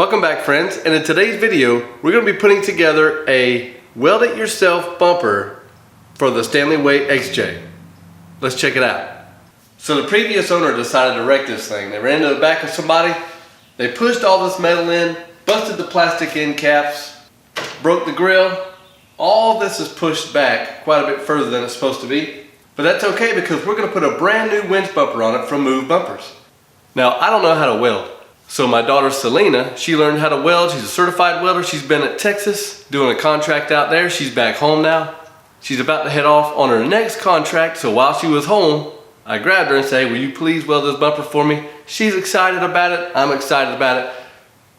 Welcome back, friends, and in today's video we're going to be putting together a weld it yourself bumper for the Stanley Way XJ. Let's check it out. So the previous owner decided to wreck this thing. They ran into the back of somebody, they pushed all this metal in, busted the plastic end caps, broke the grill. All this is pushed back quite a bit further than it's supposed to be, but that's okay because we're going to put a brand new winch bumper on it from Noob bumpers. Now I don't know how to weld. So my daughter Celina, she learned how to weld. She's a certified welder. She's been at Texas doing a contract out there. She's back home now. She's about to head off on her next contract. So while she was home, I grabbed her and said, "Will you please weld this bumper for me?" She's excited about it. I'm excited about it.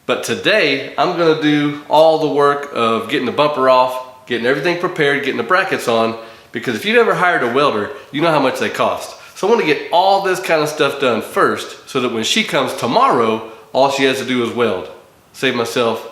But today, I'm gonna do all the work of getting the bumper off, getting everything prepared, getting the brackets on, because if you've ever hired a welder, you know how much they cost. So I want to get all this kind of stuff done first so that when she comes tomorrow, all she has to do is weld. Save myself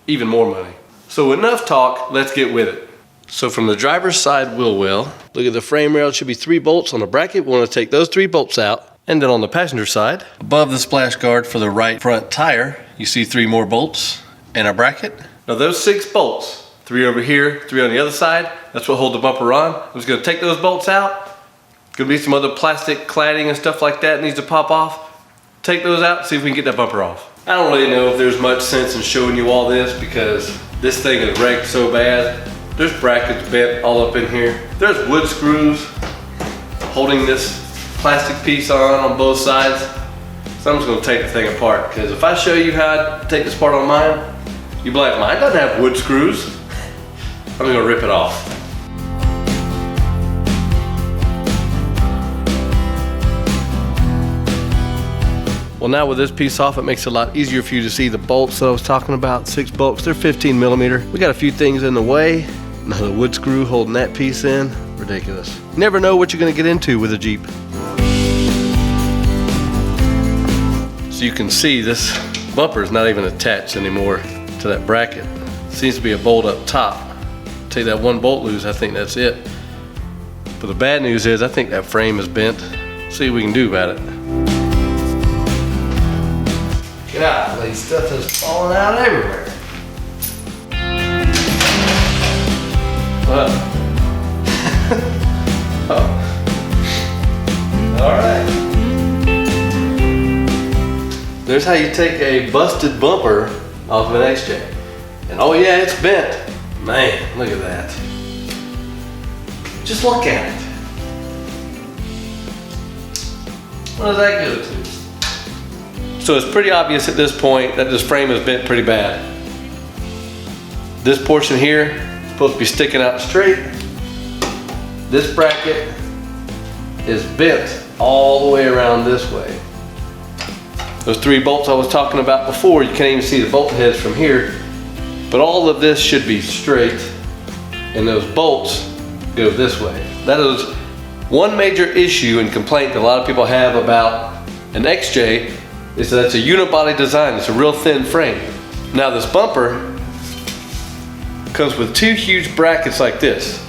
even more money. So enough talk, let's get with it. So from the driver's side wheel well, look at the frame rail, it should be 3 bolts on the bracket. We want to take those 3 bolts out. And then on the passenger side, above the splash guard for the right front tire, you see 3 more bolts and a bracket. Now those 6 bolts, 3 over here, 3 on the other side, that's what hold the bumper on. I'm just gonna take those bolts out. Gonna be some other plastic cladding and stuff like that needs to pop off. Take those out, see if we can get that bumper off. I don't really know if there's much sense in showing you all this because this thing is wrecked so bad. There's brackets bent all up in here. There's wood screws holding this plastic piece on both sides. So I'm just gonna take the thing apart because if I show you how to take this part on mine, you'll be like, mine doesn't have wood screws. I'm gonna rip it off. Well, now with this piece off, it makes it a lot easier for you to see the bolts that I was talking about. 6 bolts, they're 15 millimeter. We got a few things in the way. Another wood screw holding that piece in. Ridiculous. You never know what you're gonna get into with a Jeep. So you can see this bumper is not even attached anymore to that bracket. Seems to be a bolt up top. Take that 1 bolt loose, I think that's it. But the bad news is I think that frame is bent. See what we can do about it. Golly, stuff is falling out everywhere. Oh. All right. There's how you take a busted bumper off of an XJ. And oh yeah, it's bent. Man, look at that. Just look at it. What does that go to? So it's pretty obvious at this point that this frame is bent pretty bad. This portion here is supposed to be sticking out straight. This bracket is bent all the way around this way. Those 3 bolts I was talking about before, you can't even see the bolt heads from here, but all of this should be straight and those bolts go this way. That is one major issue and complaint that a lot of people have about an XJ. Is that it's a unibody design. It's a real thin frame. Now this bumper comes with 2 huge brackets like this.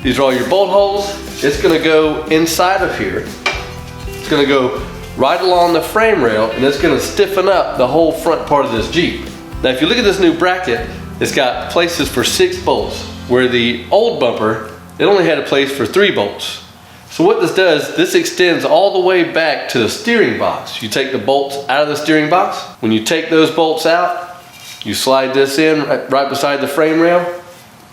These are all your bolt holes. It's gonna go inside of here. It's gonna go right along the frame rail and it's gonna stiffen up the whole front part of this Jeep. Now if you look at this new bracket, it's got places for 6 bolts, where the old bumper, it only had a place for 3 bolts. So what this does, this extends all the way back to the steering box. You take the bolts out of the steering box. When you take those bolts out, you slide this in right beside the frame rail,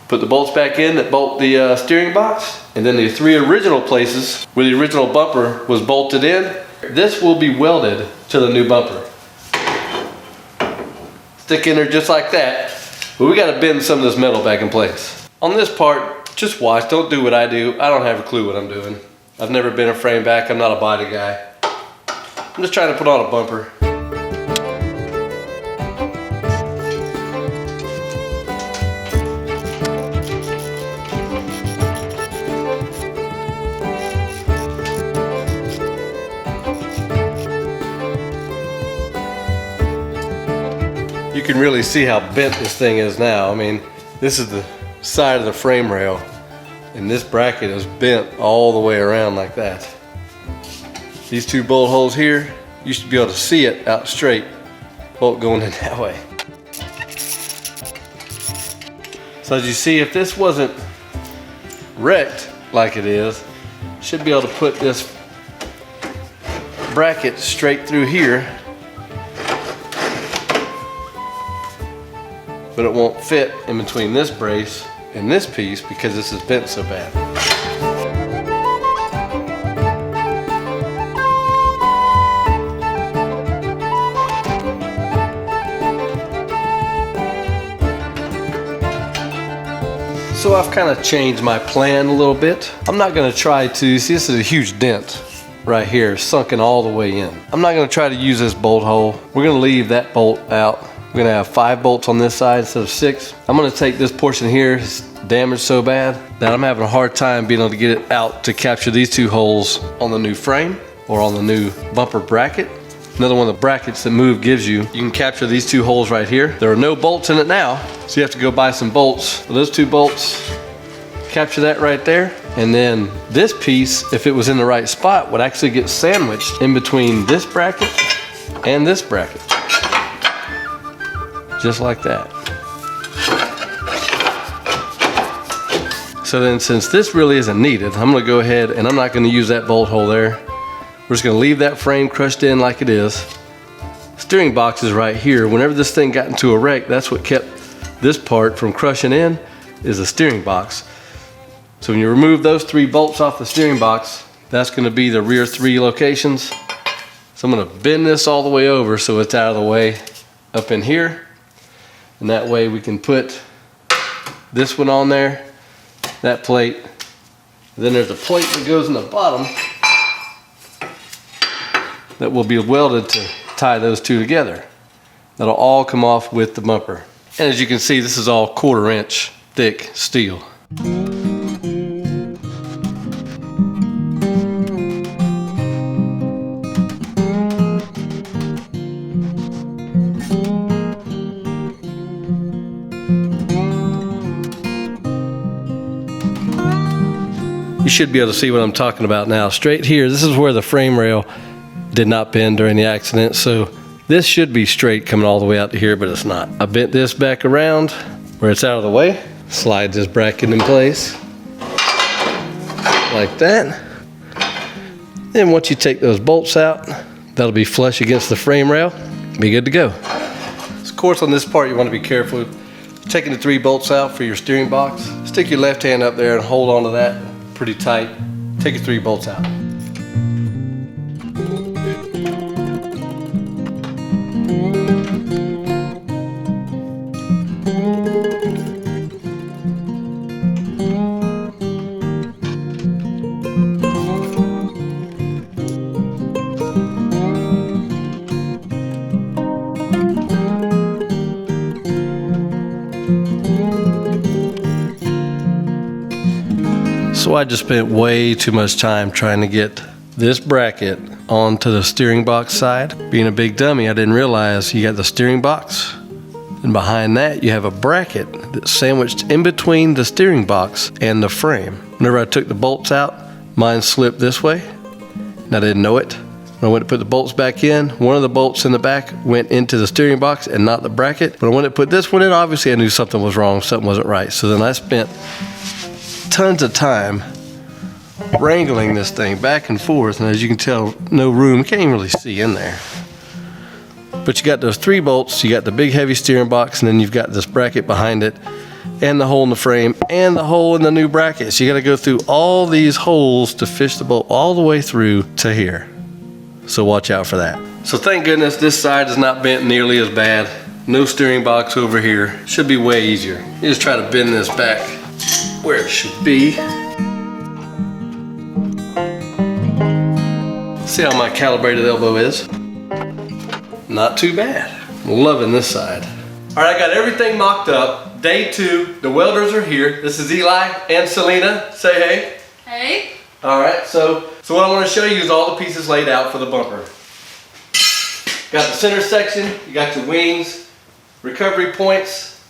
put the bolts back in that bolt the steering box, and then the 3 original places where the original bumper was bolted in, this will be welded to the new bumper. Stick in there just like that, but we gotta bend some of this metal back in place. On this part, just watch, don't do what I do. I don't have a clue what I'm doing. I've never been a frame back, I'm not a body guy. I'm just trying to put on a bumper. You can really see how bent this thing is now. I mean, this is the side of the frame rail. And this bracket is bent all the way around like that. These 2 bolt holes here, you should be able to see it out straight. bolt going in that way. So as you see, if this wasn't wrecked like it is, should be able to put this bracket straight through here, but it won't fit in between this brace and this piece because this is bent so bad. So I've kind of changed my plan a little bit. I'm not gonna try to, see this is a huge dent right here, sunken all the way in. I'm not gonna try to use this bolt hole. We're gonna leave that bolt out. We're gonna have 5 bolts on this side instead of 6. I'm gonna take this portion here, it's damaged so bad that I'm having a hard time being able to get it out to capture these 2 holes on the new frame or on the new bumper bracket. Another one of the brackets that Move gives you. You can capture these 2 holes right here. There are no bolts in it now, so you have to go buy some bolts. Those 2 bolts, capture that right there. And then this piece, if it was in the right spot, would actually get sandwiched in between this bracket and this bracket. Just like that. So then since this really isn't needed, I'm gonna go ahead and I'm not gonna use that bolt hole there. We're just gonna leave that frame crushed in like it is. Steering box is right here. Whenever this thing got into a wreck, that's what kept this part from crushing in, is the steering box. So when you remove those 3 bolts off the steering box, that's gonna be the rear 3 locations. So I'm gonna bend this all the way over so it's out of the way up in here. And that way we can put this one on there, that plate. Then there's a plate that goes in the bottom that will be welded to tie those 2 together. That'll all come off with the bumper. And as you can see, this is all 1/4 inch thick steel. You should be able to see what I'm talking about now. Straight here, this is where the frame rail did not bend during the accident, so this should be straight coming all the way out to here, but it's not. I bent this back around where it's out of the way, slide this bracket in place like that. Then once you take those bolts out, that'll be flush against the frame rail, be good to go. Of course, on this part you want to be careful. Taking the 3 bolts out for your steering box, stick your left hand up there and hold on to that pretty tight. Take your 3 bolts out. So I just spent way too much time trying to get this bracket onto the steering box side. Being a big dummy, I didn't realize you got the steering box, and behind that you have a bracket that's sandwiched in between the steering box and the frame. Whenever I took the bolts out, mine slipped this way, and I didn't know it. When I went to put the bolts back in, one of the bolts in the back went into the steering box and not the bracket. When I went to put this one in, obviously I knew something was wrong, something wasn't right. So then I spent tons of time wrangling this thing back and forth, and as you can tell, no room, you can't even really see in there. But you got those 3 bolts, you got the big heavy steering box, and then you've got this bracket behind it, and the hole in the frame, and the hole in the new bracket. So you gotta go through all these holes to fish the bolt all the way through to here. So watch out for that. So thank goodness this side is not bent nearly as bad. No steering box over here. Should be way easier. You just try to bend this back where it should be. See how my calibrated elbow is? Not too bad. I'm loving this side. All right, I got everything mocked up. Day 2, the welders are here. This is Eli and Celina. Say hey. Hey. All right, so what I want to show you is all the pieces laid out for the bumper. Got the center section, you got your wings, recovery points,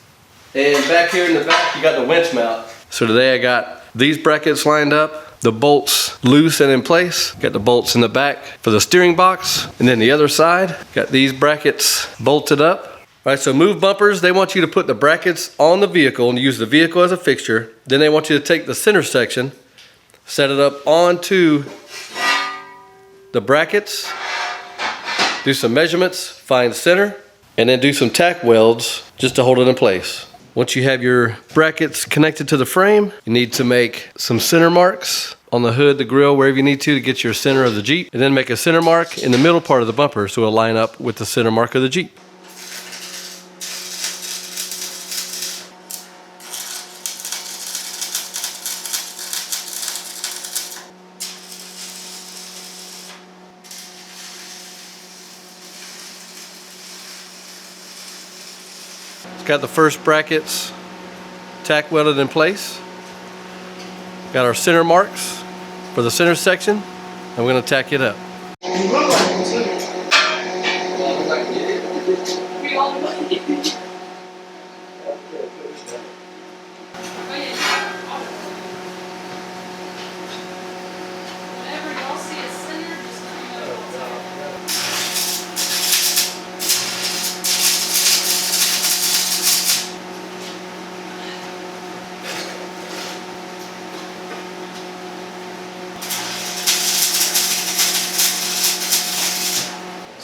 and back here in the back you got the winch mount. So today I got these brackets lined up, the bolts loose and in place. Got the bolts in the back for the steering box. And then the other side, got these brackets bolted up. All right, so move bumpers, they want you to put the brackets on the vehicle and use the vehicle as a fixture. Then they want you to take the center section, set it up onto the brackets, do some measurements, find center, and then do some tack welds just to hold it in place. Once you have your brackets connected to the frame, you need to make some center marks on the hood, the grill, wherever you need to get your center of the Jeep, and then make a center mark in the middle part of the bumper so it'll line up with the center mark of the Jeep. Got the first brackets tack welded in place. Got our center marks for the center section, and we're going to tack it up.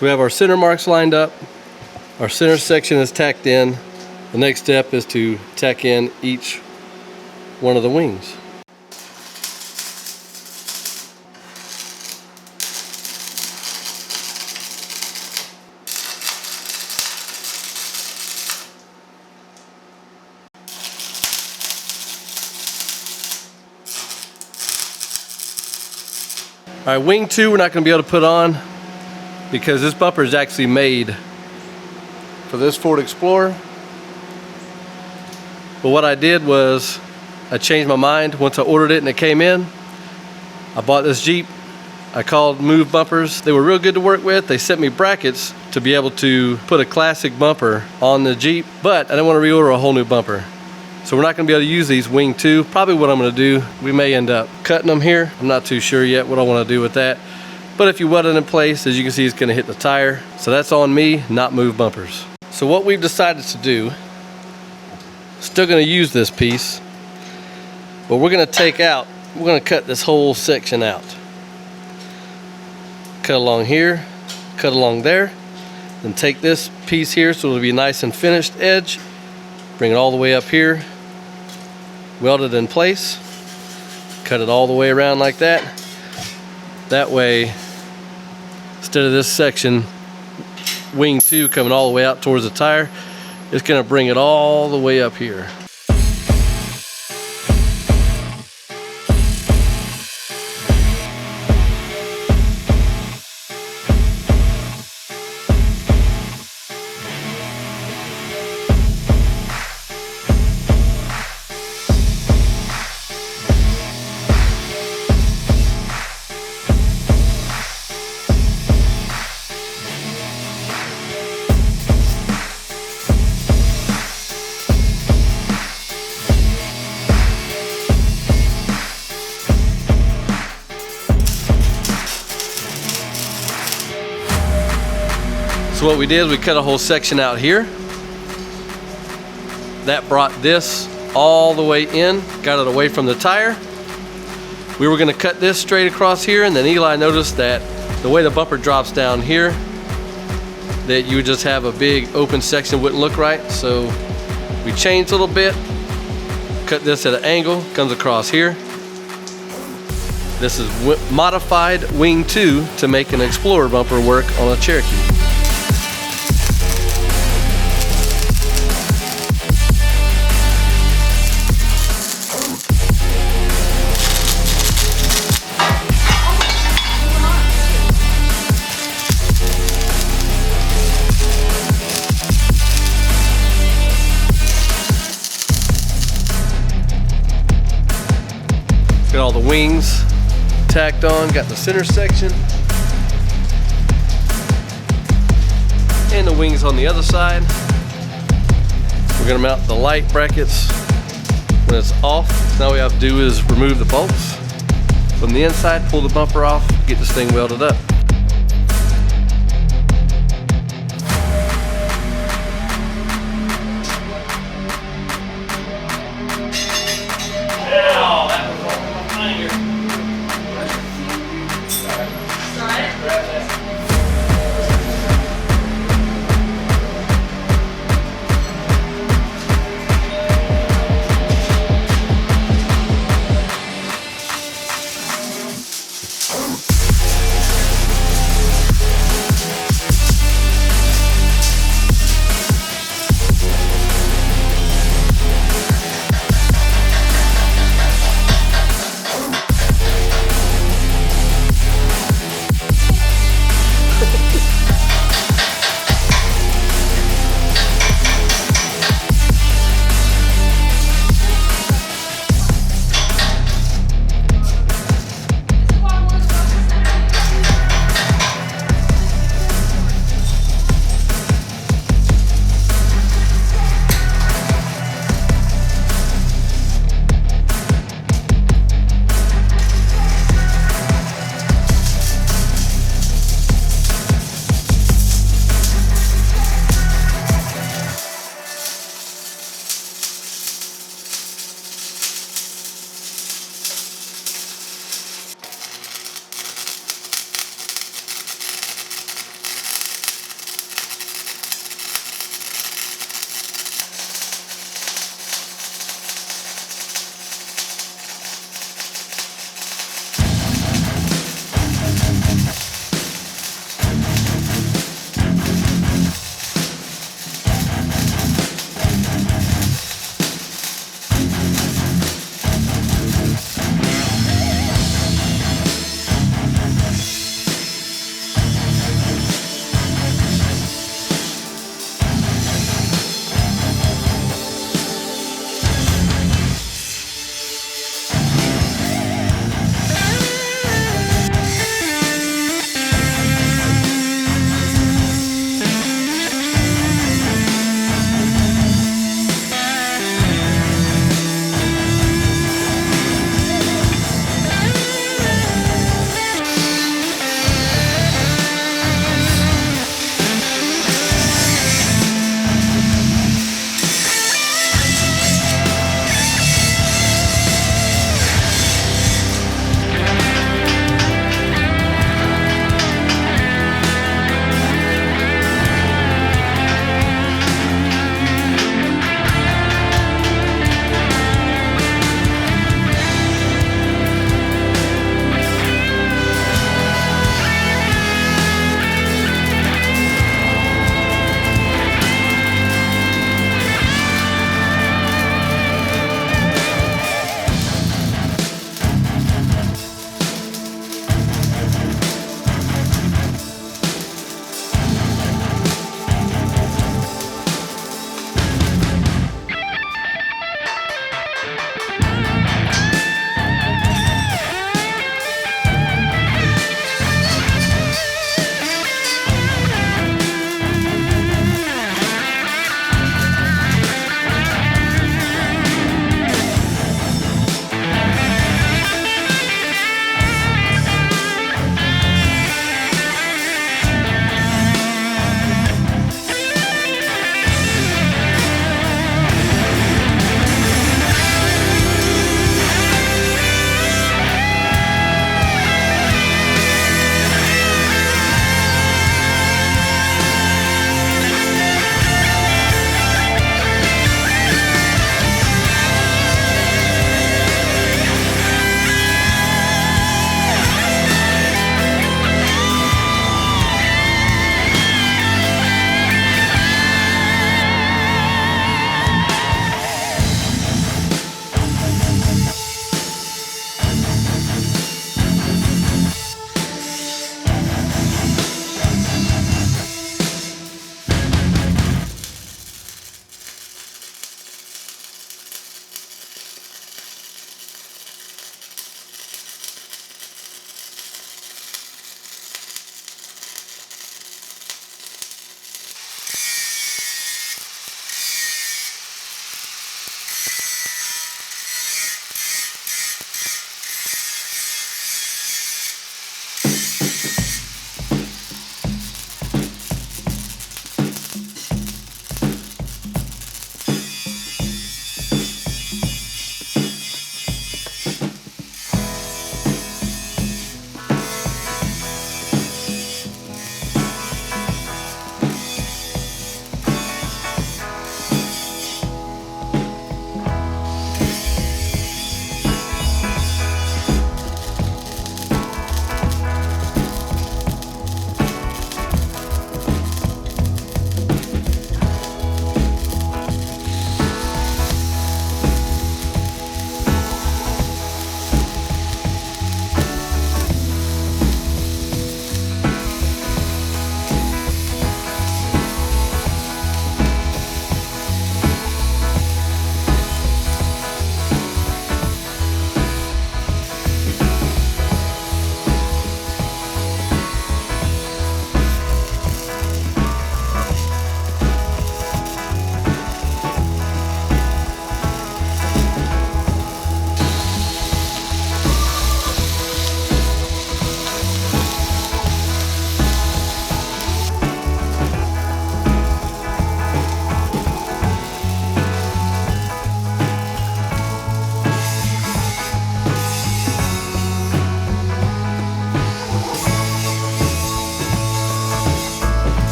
We have our center marks lined up. Our center section is tacked in. The next step is to tack in each one of the wings. All right, wing 2 we're not going to be able to put on because this bumper is actually made for this Ford Explorer. But what I did was I changed my mind once I ordered it and it came in. I bought this Jeep. I called Move Bumpers. They were real good to work with. They sent me brackets to be able to put a classic bumper on the Jeep, but I didn't want to reorder a whole new bumper. So we're not going to be able to use these wing 2. Probably what I'm going to do, we may end up cutting them here. I'm not too sure yet what I want to do with that. But if you weld it in place, as you can see, it's going to hit the tire. So that's on me, not Move Bumpers. So what we've decided to do, still going to use this piece, but we're going to cut this whole section out. Cut along here, cut along there, then take this piece here so it'll be a nice and finished edge, bring it all the way up here, weld it in place, cut it all the way around like that. That way, instead of this section, wing 2 coming all the way out towards the tire, it's going to bring it all the way up here. So what we did, we cut a whole section out here. That brought this all the way in, got it away from the tire. We were gonna cut this straight across here, and then Eli noticed that the way the bumper drops down here, that you would just have a big open section, wouldn't look right. So we changed a little bit, cut this at an angle, comes across here. This is modified wing 2 to make an Explorer bumper work on a Cherokee. Got all the wings tacked on, got the center section, and the wings on the other side. We're gonna mount the light brackets when it's off. Now all we have to do is remove the bolts. From the inside, pull the bumper off, get this thing welded up. Ow, that was on my finger. Grab that.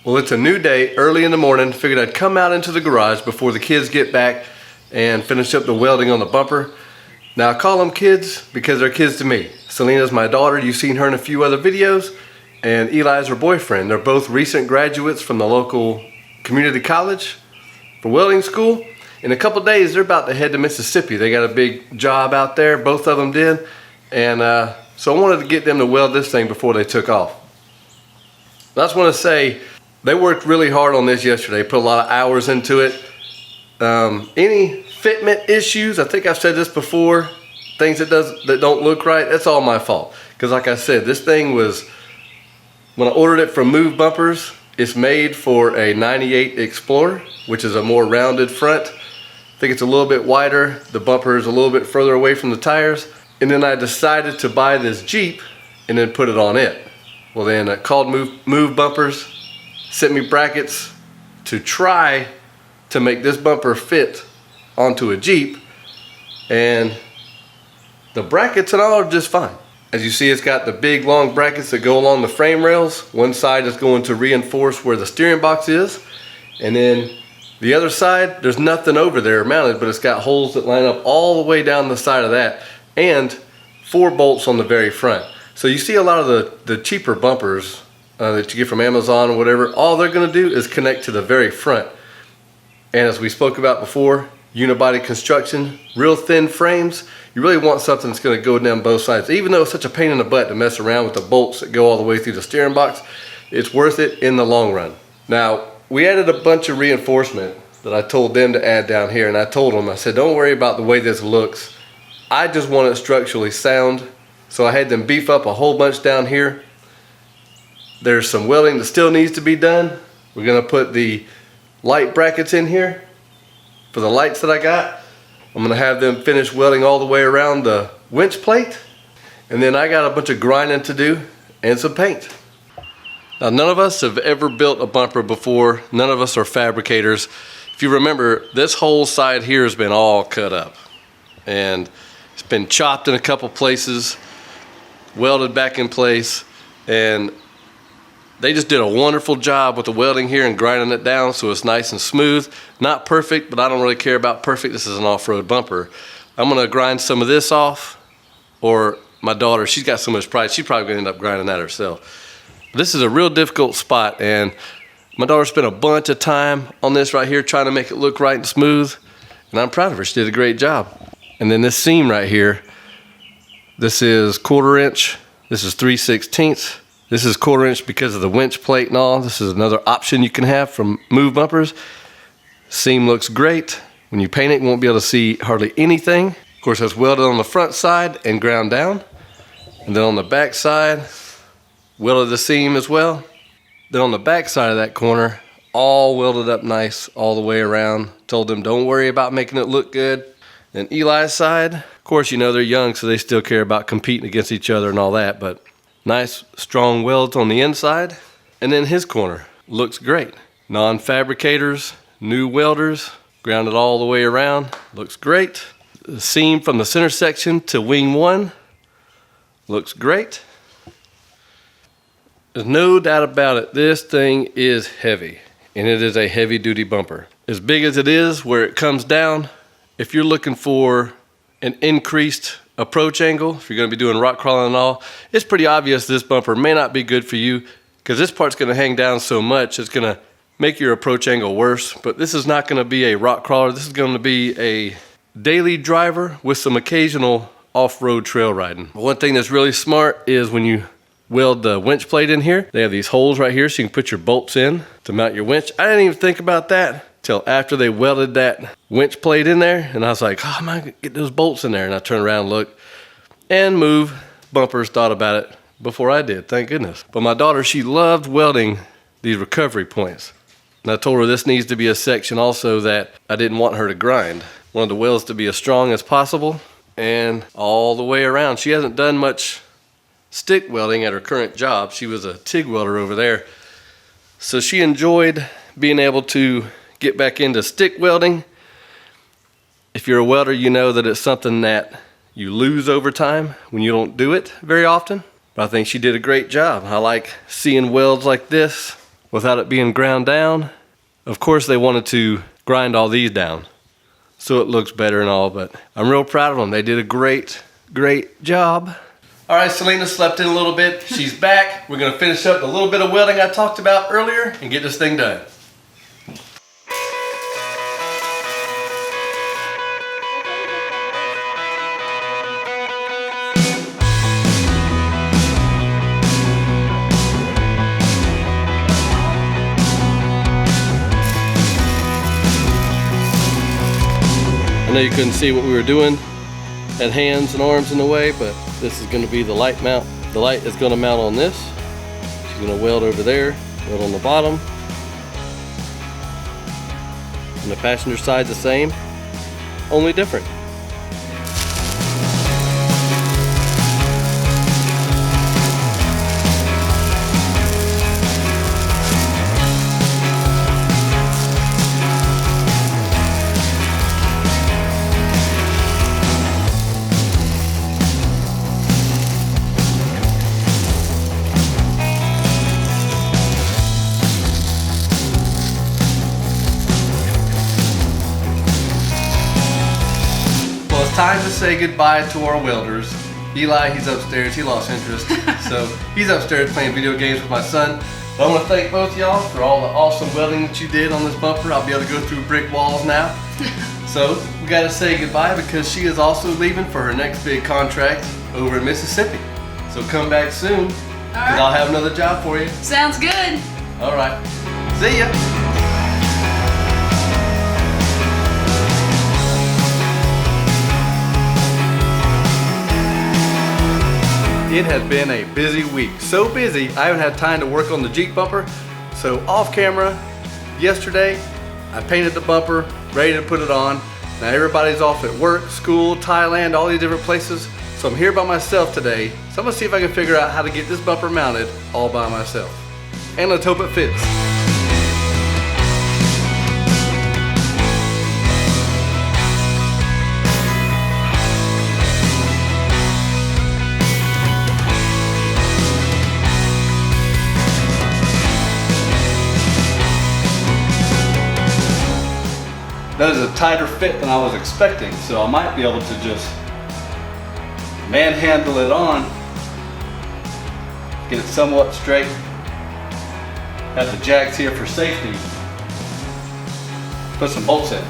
Well, it's a new day, early in the morning. Figured I'd come out into the garage before the kids get back and finish up the welding on the bumper. Now I call them kids because they're kids to me. Celina's my daughter, you've seen her in a few other videos, and Eli's her boyfriend. They're both recent graduates from the local community college for welding school. In a couple days, they're about to head to Mississippi. They got a big job out there, both of them did. And so I wanted to get them to weld this thing before they took off. I just want to say, they worked really hard on this yesterday, put a lot of hours into it. Any fitment issues, I think I've said this before, things that don't look right, that's all my fault. Because like I said, this thing was, when I ordered it from Move Bumpers, it's made for a 98 Explorer, which is a more rounded front. I think it's a little bit wider, the bumper is a little bit further away from the tires. And then I decided to buy this Jeep and then put it on it. Well then I called Move Bumpers, sent me brackets to try to make this bumper fit onto a Jeep, and the brackets and all are just fine. As you see, it's got the big long brackets that go along the frame rails. One side is going to reinforce where the steering box is, and then the other side, there's nothing over there mounted, but it's got holes that line up all the way down the side of that, and 4 bolts on the very front. So you see a lot of the cheaper bumpers that you get from Amazon or whatever, all they're gonna do is connect to the very front. And as we spoke about before, unibody construction, real thin frames, you really want something that's gonna go down both sides. Even though it's such a pain in the butt to mess around with the bolts that go all the way through the steering box, it's worth it in the long run. Now, we added a bunch of reinforcement that I told them to add down here, and I told them, I said, don't worry about the way this looks. I just want it structurally sound. So I had them beef up a whole bunch down here. There's some welding that still needs to be done. We're gonna put the light brackets in here for the lights that I got. I'm gonna have them finish welding all the way around the winch plate. And then I got a bunch of grinding to do and some paint. Now, none of us have ever built a bumper before. None of us are fabricators. If you remember, this whole side here has been all cut up. And it's been chopped in a couple places, welded back in place, and they just did a wonderful job with the welding here and grinding it down so it's nice and smooth. Not perfect, but I don't really care about perfect. This is an off-road bumper. I'm gonna grind some of this off, or my daughter, she's got so much pride, she's probably gonna end up grinding that herself. This is a real difficult spot, and my daughter spent a bunch of time on this right here trying to make it look right and smooth, and I'm proud of her. She did a great job. And then this seam right here, this is 1/4 inch, this is 3/16. This is 1/4 inch because of the winch plate and all. This is another option you can have from Move Bumpers. Seam looks great. When you paint it, you won't be able to see hardly anything. Of course, that's welded on the front side and ground down. And then on the back side, welded the seam as well. Then on the back side of that corner, all welded up nice all the way around. Told them don't worry about making it look good. Then Eli's side, of course, you know they're young, so they still care about competing against each other and all that, but nice strong welds on the inside. And then his corner looks great. Non-fabricators, new welders, grounded all the way around, looks great. The seam from the center section to wing 1 looks great. There's no doubt about it, this thing is heavy, and it is a heavy duty bumper. As big as it is, where it comes down, if you're looking for an increased approach angle, if you're gonna be doing rock crawling and all, it's pretty obvious this bumper may not be good for you, because this part's gonna hang down so much, it's gonna make your approach angle worse. But this is not gonna be a rock crawler, this is gonna be a daily driver with some occasional off-road trail riding. One thing that's really smart is when you weld the winch plate in here, they have these holes right here so you can put your bolts in to mount your winch. I didn't even think about that till after they welded that winch plate in there, and I was like, oh, I'm gonna get those bolts in there. And I turned around and looked, and Move Bumpers thought about it before I did, thank goodness. But my daughter, she loved welding these recovery points. And I told her this needs to be a section also that I didn't want her to grind. Wanted the welds to be as strong as possible, and all the way around. She hasn't done much stick welding at her current job. She was a TIG welder over there. So she enjoyed being able to get back into stick welding. If you're a welder, you know that it's something that you lose over time when you don't do it very often. But I think she did a great job. I like seeing welds like this without it being ground down. Of course, they wanted to grind all these down so it looks better and all, but I'm real proud of them. They did a great job. All right, Celina slept in a little bit. She's back. We're gonna finish up the little bit of welding I talked about earlier and get this thing done. I know you couldn't see what we were doing, had hands and arms in the way, but this is going to be the light mount. The light is going to mount on this. She's going to weld over there, weld on the bottom. And the passenger side's the same, only different. Time to say goodbye to our welders. Eli, he's upstairs, he lost interest. So he's upstairs playing video games with my son. But I want to thank both y'all for all the awesome welding that you did on this bumper. I'll be able to go through brick walls now. So we got to say goodbye because she is also leaving for her next big contract over in Mississippi. So come back soon, because I'll have another job for you. Sounds good. All right, see ya. It has been a busy week. So busy, I haven't had time to work on the Jeep bumper. So off camera, yesterday, I painted the bumper, ready to put it on. Now everybody's off at work, school, Thailand, all these different places. So I'm here by myself today. So I'm gonna see if I can figure out how to get this bumper mounted all by myself. And let's hope it fits. That is a tighter fit than I was expecting, so I might be able to just manhandle it on, get it somewhat straight, have the jacks here for safety, put some bolts in.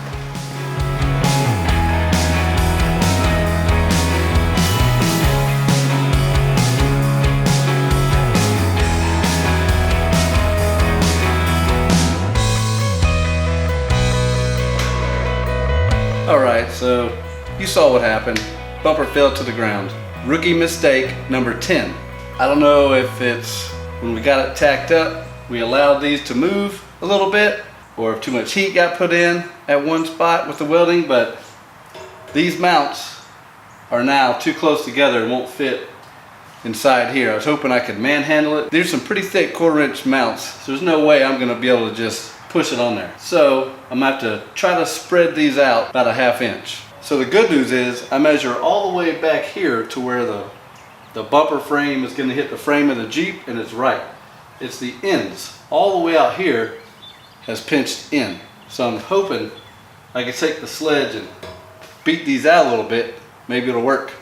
Alright, so you saw what happened. Bumper fell to the ground. Rookie mistake number 10. I don't know if it's when we got it tacked up, we allowed these to move a little bit, or if too much heat got put in at one spot with the welding, but these mounts are now too close together and won't fit inside here. I was hoping I could manhandle it. These are some pretty thick 1/4-inch mounts, so there's no way I'm gonna be able to just push it on there. So I'm gonna have to try to spread these out about a 1/2 inch. So the good news is I measure all the way back here to where the bumper frame is gonna hit the frame of the Jeep, and it's right. It's the ends. All the way out here has pinched in. So I'm hoping I can take the sledge and beat these out a little bit. Maybe it'll work.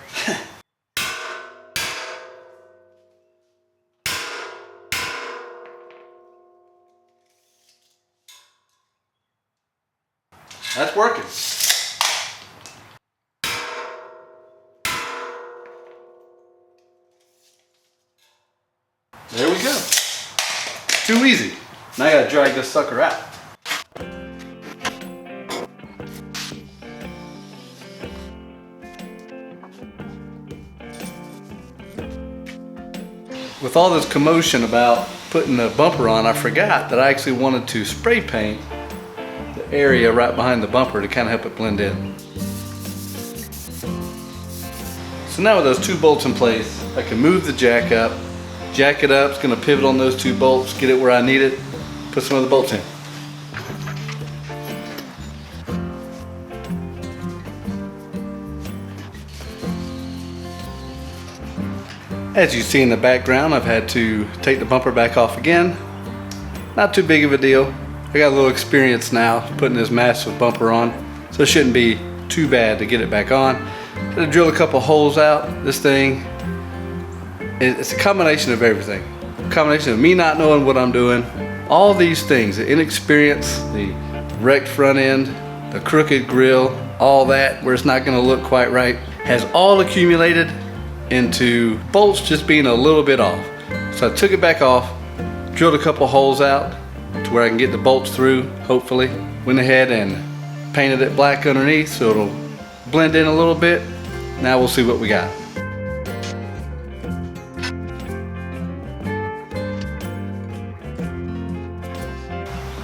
That's working. There we go. Too easy. Now I gotta drag this sucker out. With all this commotion about putting the bumper on, I forgot that I actually wanted to spray paint the area right behind the bumper to kind of help it blend in. So now with those 2 bolts in place, I can move the jack up, jack it up, it's gonna pivot on those 2 bolts, get it where I need it, put some of the bolts in. As you see in the background, I've had to take the bumper back off again. not too big of a deal. I got a little experience now putting this massive bumper on, so it shouldn't be too bad to get it back on. Had to drill a couple holes out. This thing, it's a combination of everything. A combination of me not knowing what I'm doing, all these things, the inexperience, the wrecked front end, the crooked grill, all that where it's not gonna look quite right, has all accumulated into bolts just being a little bit off. So I took it back off, drilled a couple holes out to where I can get the bolts through, hopefully. Went ahead and painted it black underneath so it'll blend in a little bit. Now we'll see what we got.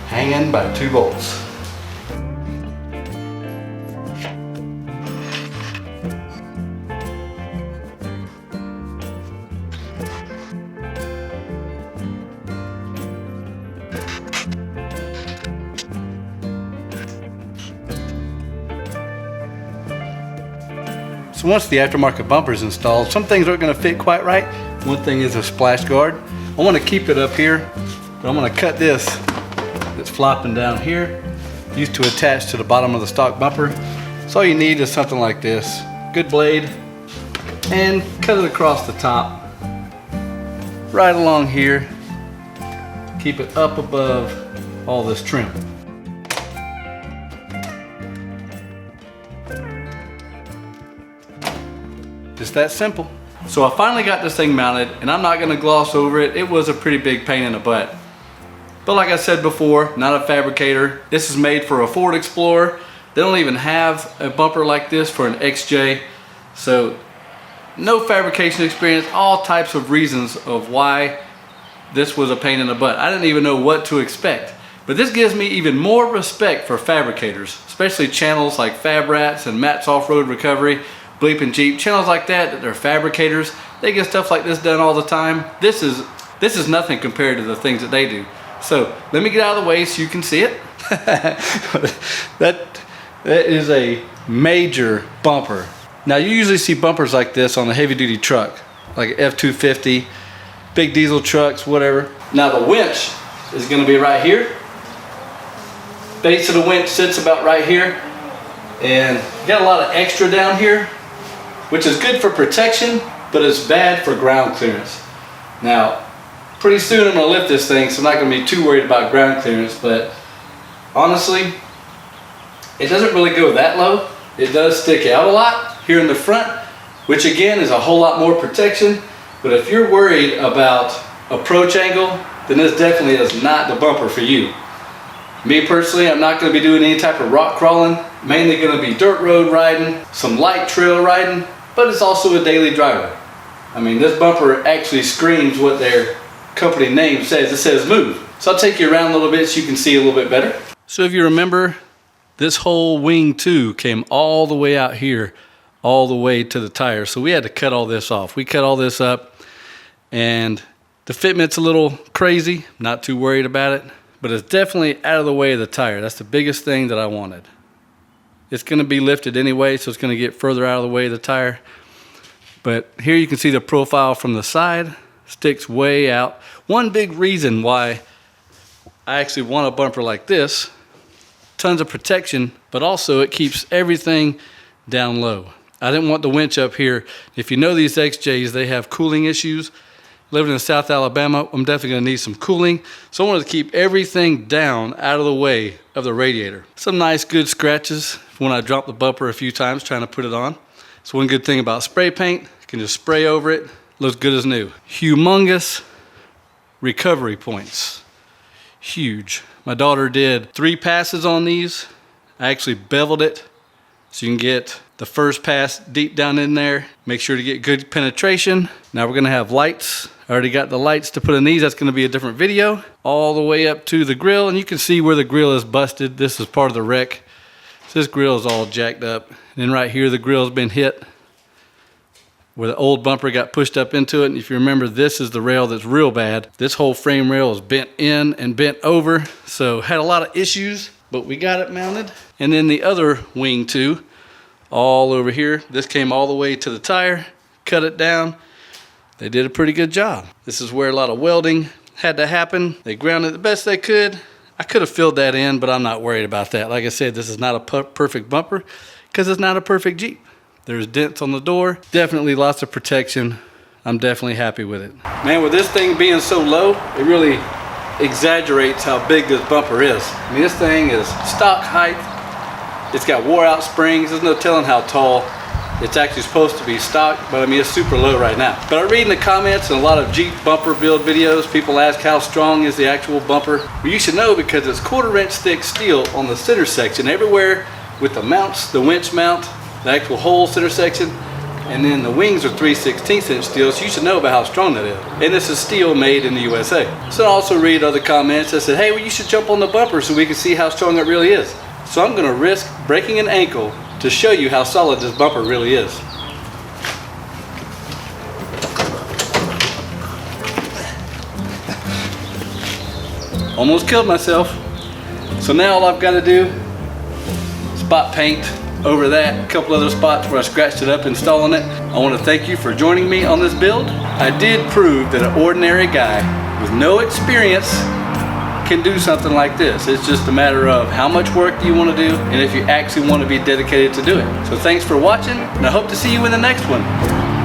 Hanging by 2 bolts. So once the aftermarket bumper is installed, some things aren't going to fit quite right. One thing is a splash guard. I want to keep it up here, but I'm going to cut this that's flopping down here, used to attach to the bottom of the stock bumper. So all you need is something like this, good blade, and cut it across the top, right along here. Keep it up above all this trim. Just that simple. So I finally got this thing mounted, and I'm not gonna gloss over it. It was a pretty big pain in the butt. But like I said before, not a fabricator. This is made for a Ford Explorer. They don't even have a bumper like this for an XJ. So no fabrication experience, all types of reasons of why this was a pain in the butt. I didn't even know what to expect. But this gives me even more respect for fabricators, especially channels like Fab Rats and Matt's Off-Road Recovery, Bleeping Jeep, channels like that they're fabricators. They get stuff like this done all the time. This is nothing compared to the things that they do. So let me get out of the way so you can see it. that is a major bumper. Now you usually see bumpers like this on a heavy duty truck, like an F-250, big diesel trucks, whatever. Now the winch is gonna be right here. Base of the winch sits about right here. And you got a lot of extra down here, which is good for protection, but it's bad for ground clearance. Now, pretty soon I'm gonna lift this thing, so I'm not gonna be too worried about ground clearance, but honestly, it doesn't really go that low. It does stick out a lot here in the front, which again is a whole lot more protection, but if you're worried about approach angle, then this definitely is not the bumper for you. Me personally, I'm not gonna be doing any type of rock crawling, mainly gonna be dirt road riding, some light trail riding, but it's also a daily driver. I mean, this bumper actually screams what their company name says. It says move. So I'll take you around a little bit so you can see a little bit better. So if you remember, this whole wing too came all the way out here, all the way to the tire. So we had to cut all this off. We cut all this up, and the fitment's a little crazy, not too worried about it, but it's definitely out of the way of the tire. That's the biggest thing that I wanted. It's gonna be lifted anyway, so it's gonna get further out of the way of the tire. But here you can see the profile from the side, sticks way out. One big reason why I actually want a bumper like this, tons of protection, but also it keeps everything down low. I didn't want the winch up here. If you know these XJs, they have cooling issues. Living in South Alabama, I'm definitely gonna need some cooling. So I wanted to keep everything down out of the way of the radiator. Some nice good scratches when I dropped the bumper a few times trying to put it on. So one good thing about spray paint, you can just spray over it, looks good as new. Humongous recovery points, huge. My daughter did 3 passes on these. I actually beveled it so you can get the first pass deep down in there. Make sure to get good penetration. Now we're gonna have lights. I already got the lights to put in these. That's gonna be a different video. All the way up to the grill, and you can see where the grill is busted. This is part of the wreck. So this grill is all jacked up. And then right here, the grill's been hit where the old bumper got pushed up into it. And if you remember, this is the rail that's real bad. This whole frame rail is bent in and bent over. So had a lot of issues, but we got it mounted. And then the other wing too, all over here. This came all the way to the tire, cut it down. They did a pretty good job. This is where a lot of welding had to happen. They grounded the best they could. I could have filled that in, but I'm not worried about that. Like I said, this is not a perfect bumper because it's not a perfect Jeep. There's dents on the door. Definitely lots of protection. I'm definitely happy with it. Man, with this thing being so low, it really exaggerates how big this bumper is. I mean, this thing is stock height. It's got wore out springs. There's no telling how tall it's actually supposed to be stock, but I mean, it's super low right now. But I read in the comments and a lot of Jeep bumper build videos, people ask how strong is the actual bumper. Well, you should know because it's 1/4 inch thick steel on the center section everywhere with the mounts, the winch mount, the actual whole center section, and then the wings are 3/16 inch steel, so you should know about how strong that is. And this is steel made in the USA. So I also read other comments that said, hey, well, you should jump on the bumper so we can see how strong it really is. So I'm gonna risk breaking an ankle to show you how solid this bumper really is. Almost killed myself. So now all I've got to do is spot paint over that, a couple other spots where I scratched it up installing it. I want to thank you for joining me on this build. I did prove that an ordinary guy with no experience can do something like this. It's just a matter of how much work do you want to do and if you actually want to be dedicated to do it. So thanks for watching, and I hope to see you in the next one.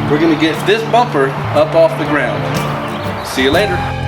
We're going to get this bumper up off the ground. See you later.